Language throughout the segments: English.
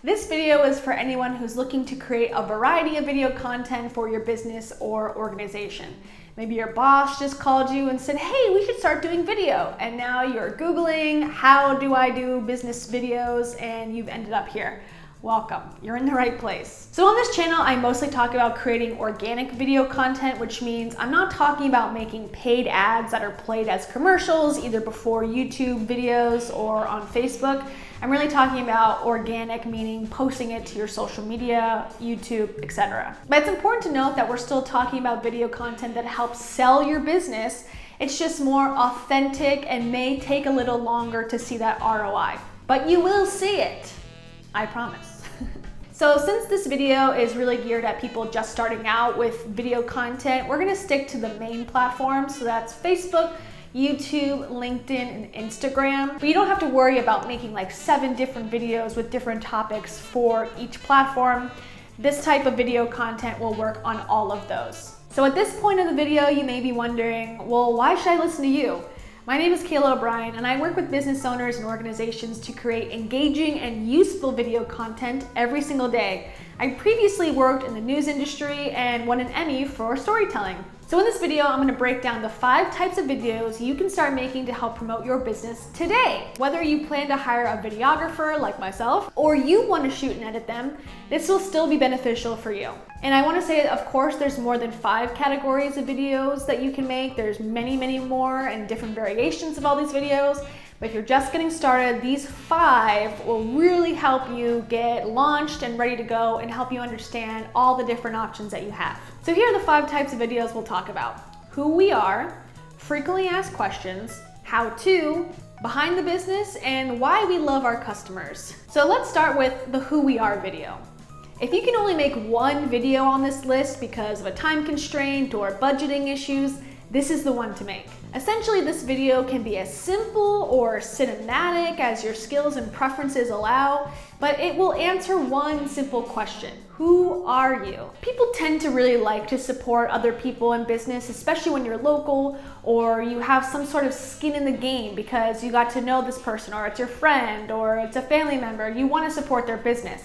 This video is for anyone who's looking to create a variety of video content for your business or organization. Maybe your boss just called you and said, hey, we should start doing video. And now you're Googling, how do I do business videos? And you've ended up here. Welcome, you're in the right place. So on this channel, I mostly talk about creating organic video content, which means I'm not talking about making paid ads that are played as commercials, either before YouTube videos or on Facebook. I'm really talking about organic, meaning posting it to your social media, YouTube, etc. But it's important to note that we're still talking about video content that helps sell your business. It's just more authentic and may take a little longer to see that ROI. But you will see it, I promise. So since this video is really geared at people just starting out with video content, we're gonna stick to the main platforms. So that's Facebook, YouTube, LinkedIn, and Instagram. But you don't have to worry about making like 7 different videos with different topics for each platform. This type of video content will work on all of those. So at this point of the video, you may be wondering, well, why should I listen to you? My name is Kayla O'Brien, and I work with business owners and organizations to create engaging and useful video content every single day. I previously worked in the news industry and won an Emmy for storytelling. So in this video, I'm going to break down the 5 types of videos you can start making to help promote your business today. Whether you plan to hire a videographer like myself, or you want to shoot and edit them, this will still be beneficial for you. And I want to say, of course, there's more than 5 categories of videos that you can make. There's many, many more and different variations of all these videos. But if you're just getting started, these 5 will really help you get launched and ready to go and help you understand all the different options that you have. So here are the 5 types of videos we'll talk about: who we are, frequently asked questions, how to, behind the business, and why we love our customers. So let's start with the who we are video. If you can only make 1 video on this list because of a time constraint or budgeting issues, this is the one to make. Essentially, this video can be as simple or cinematic as your skills and preferences allow, but it will answer one simple question: who are you? People tend to really like to support other people in business, especially when you're local or you have some sort of skin in the game because you got to know this person, or it's your friend, or it's a family member. You want to support their business.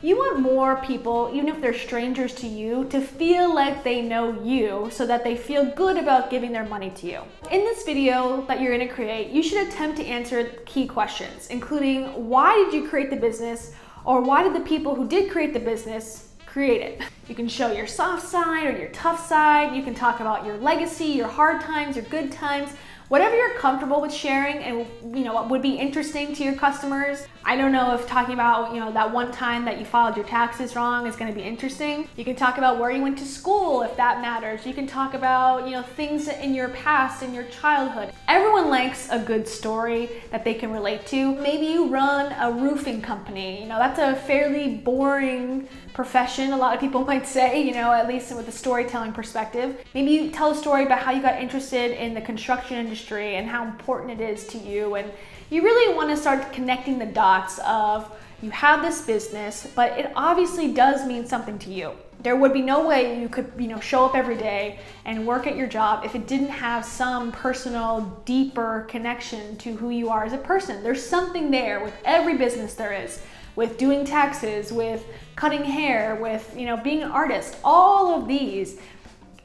You want more people, even if they're strangers to you, to feel like they know you so that they feel good about giving their money to you. In this video that you're going to create, you should attempt to answer key questions, including why did you create the business, or why did the people who did create the business create it? You can show your soft side or your tough side. You can talk about your legacy, your hard times, your good times. Whatever you're comfortable with sharing and what would be interesting to your customers. I don't know if talking about that one time that you filed your taxes wrong is going to be interesting. You can talk about where you went to school if that matters. You can talk about things in your past, in your childhood. Everyone likes a good story that they can relate to. Maybe you run a roofing company. That's a fairly boring profession, a lot of people might say, at least with the storytelling perspective. Maybe you tell a story about how you got interested in the construction industry and how important it is to you, and you really want to start connecting the dots of you have this business, but it obviously does mean something to you. There would be no way you could show up every day and work at your job if it didn't have some personal, deeper connection to who you are as a person. There's something there with every business there is. With doing taxes, with cutting hair, with being an artist. All of these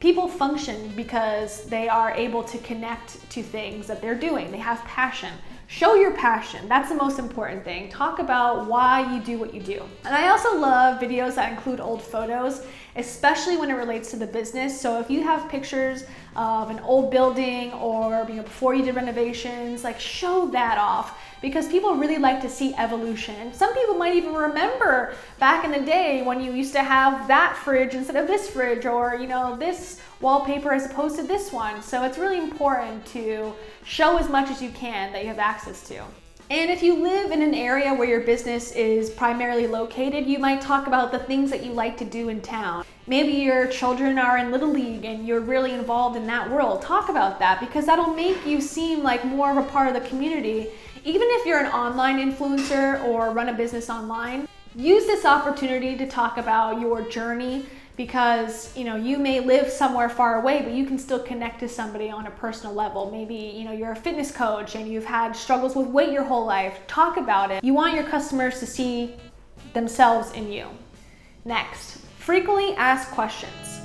people function because they are able to connect to things that they're doing. They have passion. Show your passion. That's the most important thing. Talk about why you do what you do. And I also love videos that include old photos, especially when it relates to the business. So if you have pictures of an old building or before you did renovations, show that off, because people really like to see evolution. Some people might even remember back in the day when you used to have that fridge instead of this fridge, or this wallpaper as opposed to this one. So it's really important to show as much as you can that you have access to. And if you live in an area where your business is primarily located, you might talk about the things that you like to do in town. Maybe your children are in Little League and you're really involved in that world. Talk about that, because that'll make you seem like more of a part of the community. Even if you're an online influencer or run a business online, use this opportunity to talk about your journey, because you may live somewhere far away, but you can still connect to somebody on a personal level. Maybe you're a fitness coach and you've had struggles with weight your whole life. Talk about it. You want your customers to see themselves in you. Next, frequently asked questions.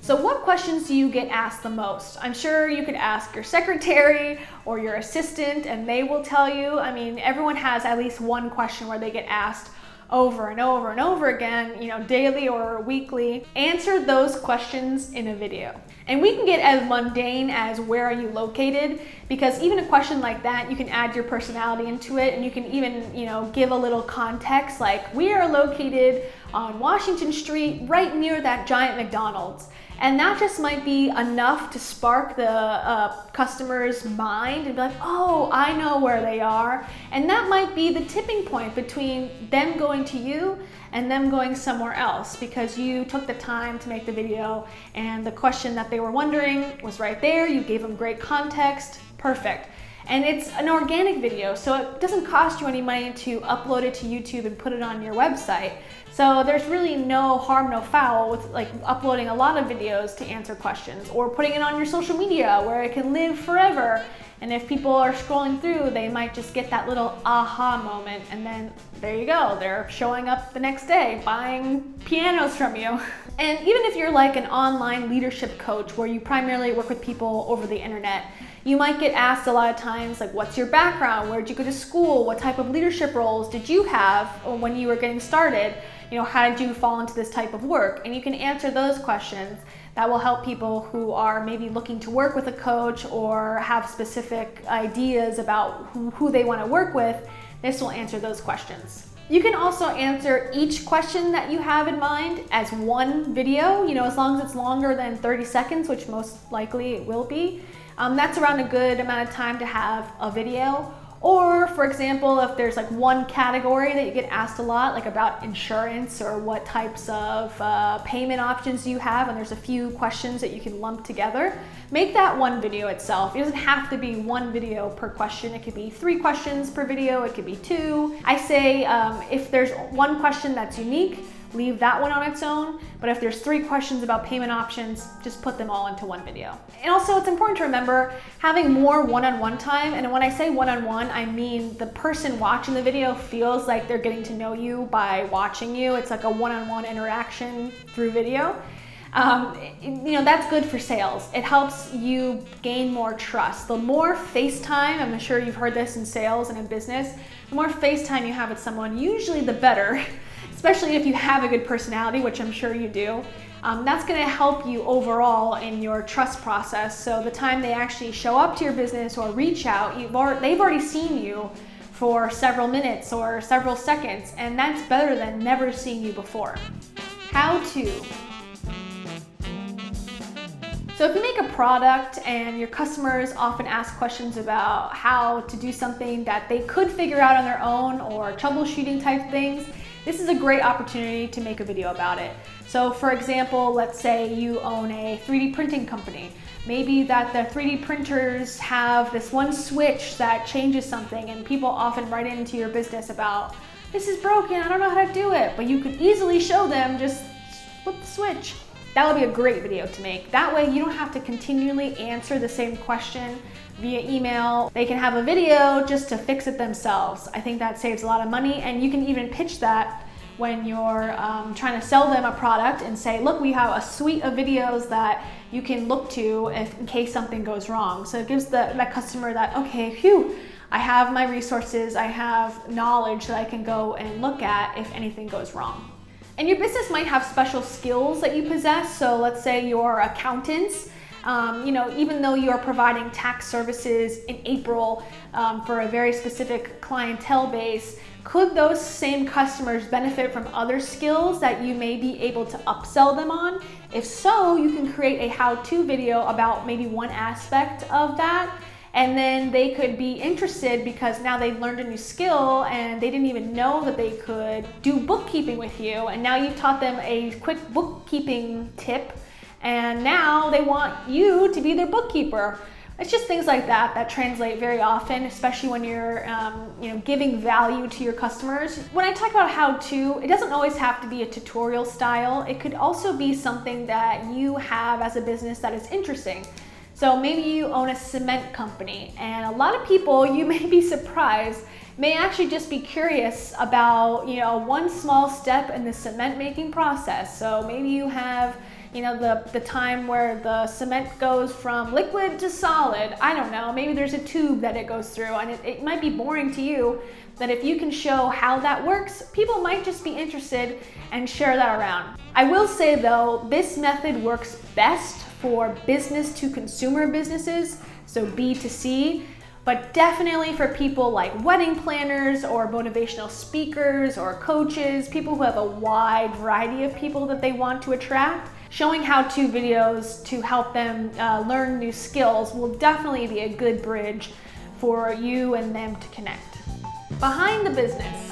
So what questions do you get asked the most? I'm sure you could ask your secretary or your assistant and they will tell you. I mean, everyone has at least one question where they get asked over and over and over again, daily or weekly. Answer those questions in a video. And we can get as mundane as where are you located, because even a question like that, you can add your personality into it, and you can even, give a little context like, we are located on Washington Street right near that giant McDonald's. And that just might be enough to spark the customer's mind and be like, oh, I know where they are. And that might be the tipping point between them going to you and them going somewhere else, because you took the time to make the video and the question that they were wondering was right there. You gave them great context. Perfect. And it's an organic video, so it doesn't cost you any money to upload it to YouTube and put it on your website. So there's really no harm, no foul with uploading a lot of videos to answer questions, or putting it on your social media where it can live forever. And if people are scrolling through, they might just get that little aha moment, and then there you go, they're showing up the next day buying pianos from you. And even if you're like an online leadership coach where you primarily work with people over the internet, you might get asked a lot of times, like, what's your background? Where did you go to school? What type of leadership roles did you have when you were getting started? How did you fall into this type of work? And you can answer those questions. That will help people who are maybe looking to work with a coach or have specific ideas about who they want to work with. This will answer those questions. You can also answer each question that you have in mind as one video, as long as it's longer than 30 seconds, which most likely it will be. That's around a good amount of time to have a video. Or for example, if there's like one category that you get asked a lot, like about insurance or what types of payment options you have, and there's a few questions that you can lump together, make that one video itself. It doesn't have to be one video per question. It could be 3 questions per video. It could be 2. I say if there's one question that's unique, leave that one on its own. But if there's 3 questions about payment options, just put them all into one video. And also it's important to remember having more one-on-one time. And when I say one-on-one, I mean the person watching the video feels like they're getting to know you by watching you. It's like a one-on-one interaction through video. That's good for sales. It helps you gain more trust. The more face time, I'm sure you've heard this in sales and in business, the more face time you have with someone, usually the better. Especially if you have a good personality, which I'm sure you do. That's gonna help you overall in your trust process. So the time they actually show up to your business or reach out, they've already seen you for several minutes or several seconds, and that's better than never seeing you before. How to. So if you make a product and your customers often ask questions about how to do something that they could figure out on their own, or troubleshooting type things, this is a great opportunity to make a video about it. So for example, let's say you own a 3D printing company. Maybe that the 3D printers have this one switch that changes something, and people often write into your business about, this is broken, I don't know how to do it. But you could easily show them, just flip the switch. That would be a great video to make. That way you don't have to continually answer the same question via email. They can have a video just to fix it themselves. I think that saves a lot of money, and you can even pitch that when you're trying to sell them a product and say, look, we have a suite of videos that you can look to in case something goes wrong. So it gives that customer that, okay, phew, I have my resources, I have knowledge that I can go and look at if anything goes wrong. And your business might have special skills that you possess. So let's say you're accountants. Even though you're providing tax services in April for a very specific clientele base, could those same customers benefit from other skills that you may be able to upsell them on? If so, you can create a how-to video about maybe one aspect of that, and then they could be interested because now they've learned a new skill and they didn't even know that they could do bookkeeping with you, and now you've taught them a quick bookkeeping tip, and now they want you to be their bookkeeper. It's just things like that that translate very often, especially when you're giving value to your customers. When I talk about how-to, it doesn't always have to be a tutorial style. It could also be something that you have as a business that is interesting. So maybe you own a cement company, and a lot of people, you may be surprised, may actually just be curious about, one small step in the cement making process. So maybe you have, the time where the cement goes from liquid to solid. I don't know, maybe there's a tube that it goes through, and it might be boring to you, that if you can show how that works, people might just be interested and share that around. I will say though, this method works best for business to consumer businesses, so B2C, but definitely for people like wedding planners or motivational speakers or coaches, people who have a wide variety of people that they want to attract. Showing how-to videos to help them learn new skills will definitely be a good bridge for you and them to connect. Behind the business.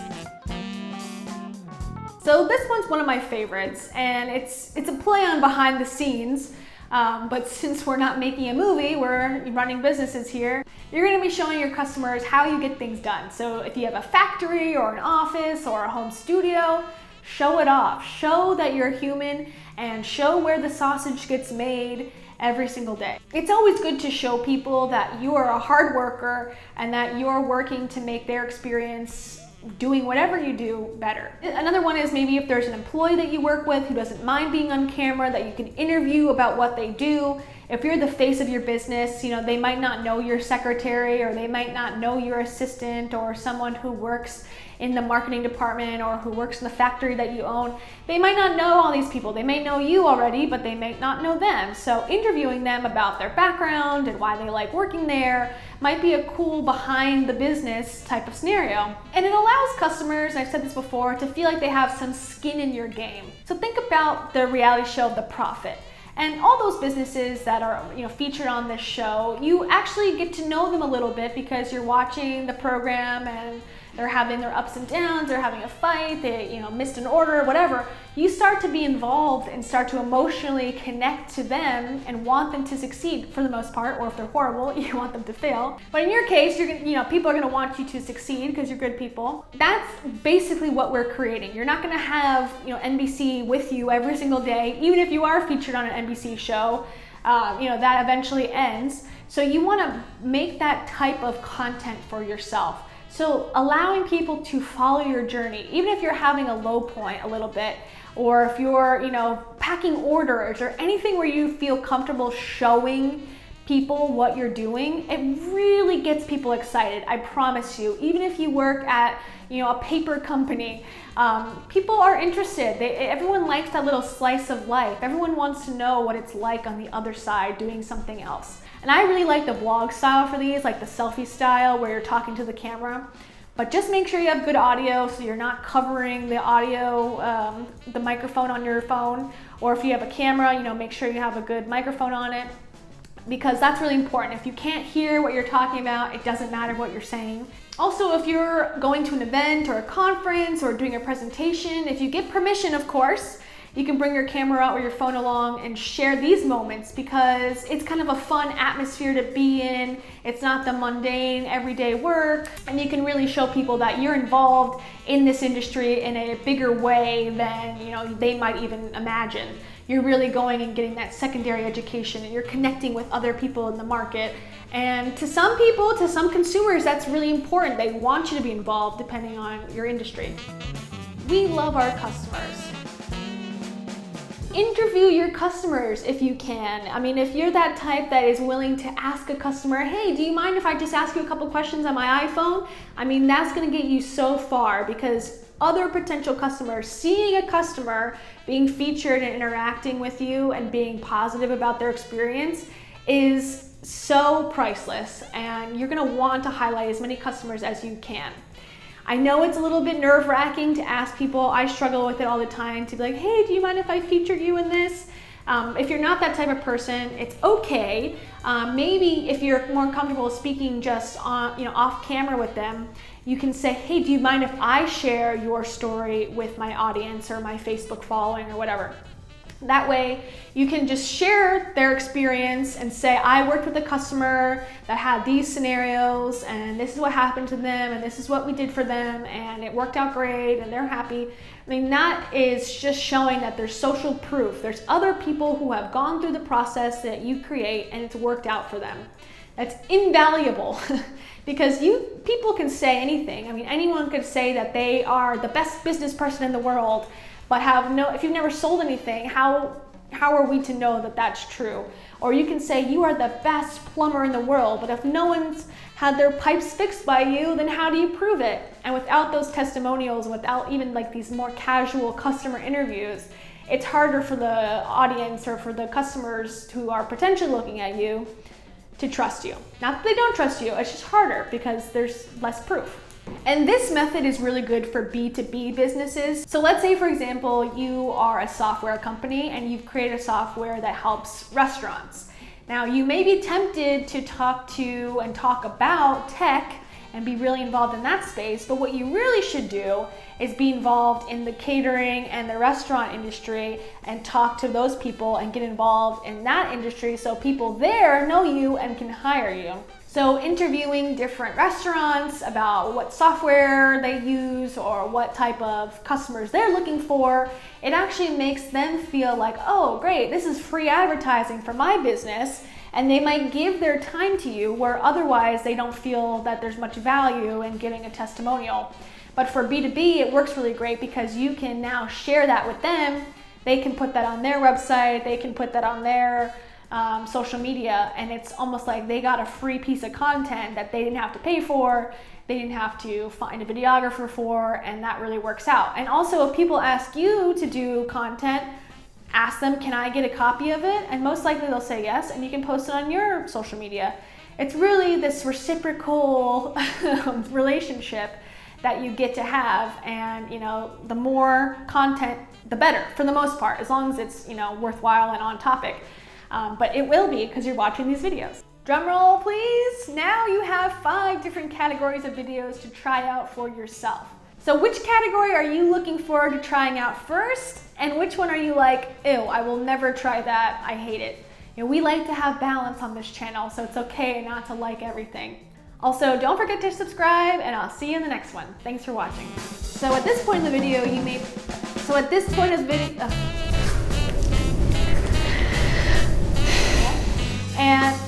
So this one's one of my favorites, and it's a play on behind the scenes, but since we're not making a movie, we're running businesses here, you're gonna be showing your customers how you get things done. So if you have a factory or an office or a home studio, show it off. Show that you're human and show where the sausage gets made every single day. It's always good to show people that you are a hard worker and that you're working to make their experience doing whatever you do better. Another one is maybe if there's an employee that you work with who doesn't mind being on camera, that you can interview about what they do. If you're the face of your business, they might not know your secretary, or they might not know your assistant, or someone who works in the marketing department or who works in the factory that you own. They might not know all these people. They may know you already, but they may not know them. So interviewing them about their background and why they like working there might be a cool behind the business type of scenario. And it allows customers, I've said this before, to feel like they have some skin in your game. So think about the reality show The Profit. And all those businesses that are featured on this show, you actually get to know them a little bit because you're watching the program and they're having their ups and downs, they're having a fight, they missed an order, whatever. You start to be involved and start to emotionally connect to them and want them to succeed for the most part, or if they're horrible, you want them to fail. But in your case, people are gonna want you to succeed because you're good people. That's basically what we're creating. You're not gonna have NBC with you every single day, even if you are featured on an NBC show, that eventually ends. So you wanna make that type of content for yourself. So allowing people to follow your journey, even if you're having a low point a little bit, or if you're, packing orders or anything where you feel comfortable showing people what you're doing, it really gets people excited. I promise you. Even if you work at, a paper company, people are interested. Everyone likes that little slice of life. Everyone wants to know what it's like on the other side doing something else. And I really like the vlog style for these, like the selfie style where you're talking to the camera. But just make sure you have good audio so you're not covering the audio, the microphone on your phone. Or if you have a camera, make sure you have a good microphone on it, because that's really important. If you can't hear what you're talking about, it doesn't matter what you're saying. Also, if you're going to an event or a conference or doing a presentation, if you get permission, of course, you can bring your camera out or your phone along and share these moments, because it's kind of a fun atmosphere to be in. It's not the mundane everyday work, and you can really show people that you're involved in this industry in a bigger way than they might even imagine. You're really going and getting that secondary education, and you're connecting with other people in the market. And to some people, to some consumers, that's really important. They want you to be involved depending on your industry. We love our customers. Interview your customers if you can. I mean, if you're that type that is willing to ask a customer, hey, do you mind if I just ask you a couple questions on my iPhone? I mean, that's gonna get you so far, because other potential customers, seeing a customer being featured and interacting with you and being positive about their experience is so priceless, and you're gonna want to highlight as many customers as you can. I know it's a little bit nerve-wracking to ask people. I struggle with it all the time, to be like, hey, do you mind if I featured you in this? If you're not that type of person, it's okay. Maybe if you're more comfortable speaking just on, off camera with them, you can say, hey, do you mind if I share your story with my audience or my Facebook following or whatever? That way you can just share their experience and say, I worked with a customer that had these scenarios and this is what happened to them and this is what we did for them and it worked out great and they're happy. I mean, that is just showing that there's social proof. There's other people who have gone through the process that you create and it's worked out for them. That's invaluable because people can say anything. I mean, anyone could say that they are the best business person in the world, but if you've never sold anything, how are we to know that that's true? Or you can say you are the best plumber in the world, but if no one's had their pipes fixed by you, then how do you prove it? And without those testimonials, without even like these more casual customer interviews, it's harder for the audience or for the customers who are potentially looking at you to trust you. Not that they don't trust you, it's just harder because there's less proof. And this method is really good for B2B businesses. So let's say, for example, you are a software company and you've created a software that helps restaurants. Now, you may be tempted to talk about tech and be really involved in that space, but what you really should do is be involved in the catering and the restaurant industry and talk to those people and get involved in that industry so people there know you and can hire you. So interviewing different restaurants about what software they use or what type of customers they're looking for, it actually makes them feel like, oh great, this is free advertising for my business, and they might give their time to you where otherwise they don't feel that there's much value in getting a testimonial. But for B2B, it works really great because you can now share that with them. They can put that on their website, they can put that on their social media, and it's almost like they got a free piece of content that they didn't have to pay for, they didn't have to find a videographer for, and that really works out. And also, if people ask you to do content, ask them, can I get a copy of it? And most likely they'll say yes, and you can post it on your social media. It's really this reciprocal relationship that you get to have, and the more content, the better, for the most part, as long as it's worthwhile and on topic. But it will be because you're watching these videos. Drum roll, please. Now you have 5 different categories of videos to try out for yourself. So which category are you looking forward to trying out first? And which one are you like, ew, I will never try that, I hate it. We like to have balance on this channel, so it's okay not to like everything. Also, don't forget to subscribe, and I'll see you in the next one. Thanks for watching. So at this point in the video, and